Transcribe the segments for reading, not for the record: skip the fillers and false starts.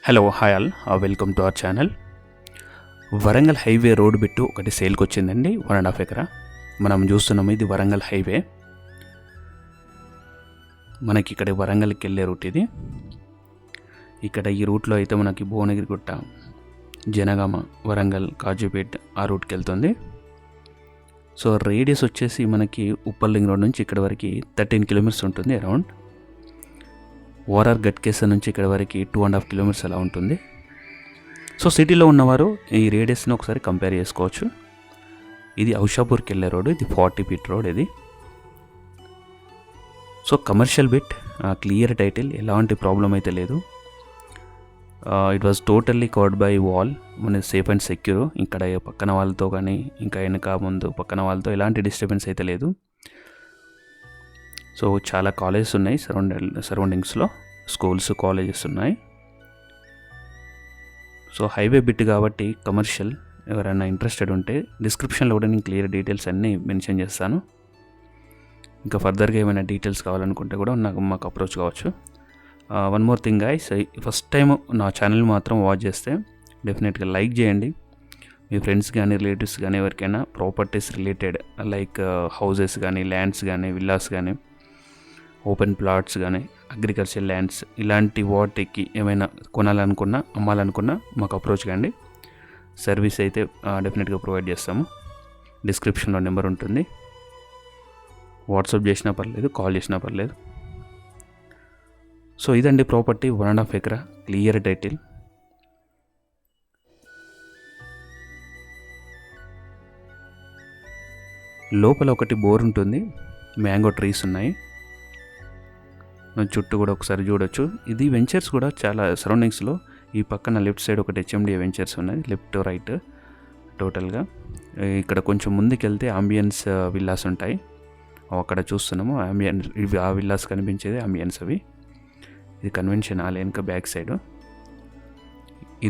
Hello hi all, welcome to our channel. Warangal highway road bit ఒకటి సేల్కి వచ్చిందండి. 1.5 ఎకరా మనం చూస్తున్నాము. ఇది వరంగల్ హైవే. మనకి ఇక్కడ వరంగల్కి వెళ్ళే రూట్ ఇది. ఇక్కడ ఈ రూట్లో అయితే మనకి భువనగిరిగుట్ట, జనగామ, వరంగల్, కాజీపేట్ ఆ రూట్కి వెళ్తుంది. సో రేడియస్ వచ్చేసి మనకి ఉప్పల్ రింగ్ రోడ్ నుంచి ఇక్కడ వరకు 13 కిలోమీటర్స్ ఉంటుంది అరౌండ్. ఓఆర్ఆర్ గట్కేసర్ నుంచి ఇక్కడ వరకు 2.5 కిలోమీటర్స్ అలా ఉంటుంది. సో సిటీలో ఉన్నవారు ఈ రేడియస్ని ఒకసారి కంపేర్ చేసుకోవచ్చు. ఇది ఔషాపూర్కి వెళ్ళే రోడ్, ఇది 40 ఫీట్ రోడ్ ఇది. So commercial bit, clear title, ఎలాంటి ప్రాబ్లం అయితే లేదు. It was totally covered by wall, మన సేఫ్ అండ్ సెక్యూర్. ఇక్కడ పక్కన వాళ్ళతో కానీ ఇంకా వెనక ముందు పక్కన వాళ్ళతో ఎలాంటి డిస్టర్బెన్స్ అయితే లేదు. సో చాలా కాలేజెస్ ఉన్నాయి సరౌండింగ్స్లో, స్కూల్స్, కాలేజెస్ ఉన్నాయి. సో హైవే బిట్ కాబట్టి కమర్షియల్. ఎవరైనా ఇంట్రెస్టెడ్ ఉంటే డిస్క్రిప్షన్లో కూడా నేను క్లియర్ డీటెయిల్స్ అన్నీ మెన్షన్ చేస్తాను. ఇంకా ఫర్దర్గా ఏమైనా డీటెయిల్స్ కావాలనుకుంటే కూడా మాకు అప్రోచ్ కావచ్చు. One more thing guys, first time నా ఛానల్ మాత్రం వాచ్ చేస్తే డెఫినెట్గా లైక్ చేయండి. మీ ఫ్రెండ్స్ కానీ రిలేటివ్స్ కానీ ఎవరికైనా ప్రాపర్టీస్ రిలేటెడ్ లైక్ హౌసెస్ కానీ, ల్యాండ్స్ కానీ, విల్లాస్ కానీ, ఓపెన్ ప్లాట్స్ కానీ, అగ్రికల్చర్ ల్యాండ్స్ ఇలాంటి వాటికి ఏమైనా కొనాలనుకున్నా, అమ్మాలనుకున్నా మాకు అప్రోచ్ కండి. సర్వీస్ అయితే డెఫినెట్గా ప్రొవైడ్ చేస్తాము. డిస్క్రిప్షన్లో నెంబర్ ఉంటుంది. వాట్సాప్ చేసినా పర్లేదు, కాల్ చేసినా పర్లేదు. సో ఇదండి ప్రాపర్టీ, 1.5 ఎకరా, క్లియర్ టైటిల్. లోపల ఒకటి బోర్ ఉంటుంది, మ్యాంగో ట్రీస్ ఉన్నాయి. చుట్టూ కూడా ఒకసారి చూడొచ్చు. ఇది వెంచర్స్ కూడా చాలా సరౌండింగ్స్లో. ఈ పక్కన లెఫ్ట్ సైడ్ ఒకటి HMDA వెంచర్స్ ఉన్నది, లెఫ్ట్ రైట్ టోటల్గా. ఇక్కడ కొంచెం ముందుకు వెళ్తే అంబియన్స్ విల్లాస్ ఉంటాయి, అక్కడ చూస్తున్నాము. ఇవి ఆ విల్లాస్ కనిపించేది అంబియన్స్ అవి. ఇది కన్వెన్షన్ హాల్ వెనుక బ్యాక్ సైడ్.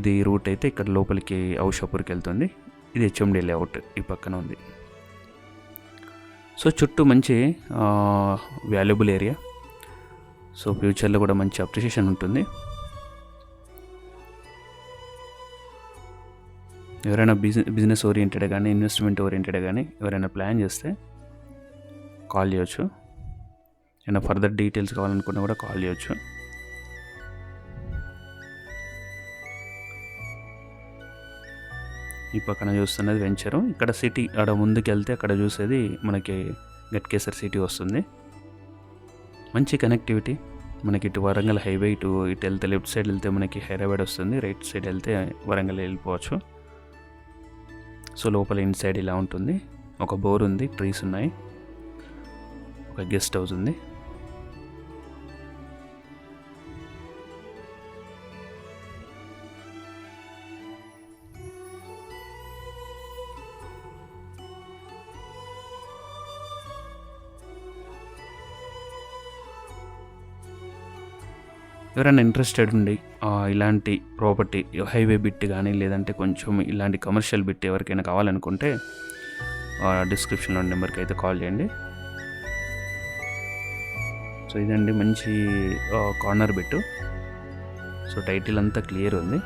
ఇది రూట్ అయితే ఇక్కడ లోపలికి ఔషాపూర్కి వెళ్తుంది. ఇది HMDA లేఅవుట్ ఈ పక్కన ఉంది. సో చుట్టూ మంచి వాల్యుబుల్ ఏరియా. సో ఫ్యూచర్లో కూడా మంచి అప్రిషియేషన్ ఉంటుంది. ఎవరైనా బిజినెస్ ఓరియంటెడ్ కానీ, ఇన్వెస్ట్మెంట్ ఓరియంటెడ్ కానీ ఎవరైనా ప్లాన్ చేస్తే కాల్ చేయొచ్చు. ఏమైనా ఫర్దర్ డీటెయిల్స్ కావాలనుకున్నా కూడా కాల్ చేయొచ్చు. ఈ పక్కన చూస్తున్నది వెంచరు. ఇక్కడ సిటీ, అక్కడ ముందుకు వెళ్తే అక్కడ చూసేది మనకి గట్కేసర్ సిటీ వస్తుంది. మంచి కనెక్టివిటీ మనకి. ఇటు వరంగల్ హైవే, ఇటు వెళ్తే లెఫ్ట్ సైడ్ వెళ్తే మనకి హైదరాబాద్ వస్తుంది, రైట్ సైడ్ వెళ్తే వరంగల్ వెళ్ళిపోవచ్చు. సో లోపల ఇన్సైడ్ ఇలా ఉంటుంది. ఒక బోర్ ఉంది, ట్రీస్ ఉన్నాయి, ఒక గెస్ట్ హౌస్ ఉంది. ఎవరైనా ఇంట్రెస్టెడ్ ఉండి ఇలాంటి ప్రాపర్టీ హైవే బిట్ కానీ, లేదంటే కొంచెం ఇలాంటి కమర్షియల్ బిట్ ఎవరికైనా కావాలనుకుంటే డిస్క్రిప్షన్లో నెంబర్కి అయితే కాల్ చేయండి. సో ఇదండి మంచి కార్నర్ బిట్. సో టైటిల్ అంతా క్లియర్ ఉంది.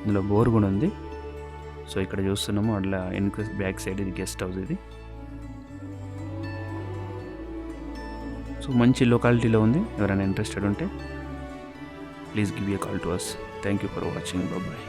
ఇందులో బోర్ కూడా ఉంది. సో ఇక్కడ చూస్తున్నాము అట్లా వెనుక బ్యాక్ సైడ్ ఇది గెస్ట్ హౌస్ ఇది. సో మంచి లొకాలిటీలో ఉంది. ఎవరైనా ఇంట్రెస్టెడ్ ఉంటే please give a call to us. Thank you for watching. Bye.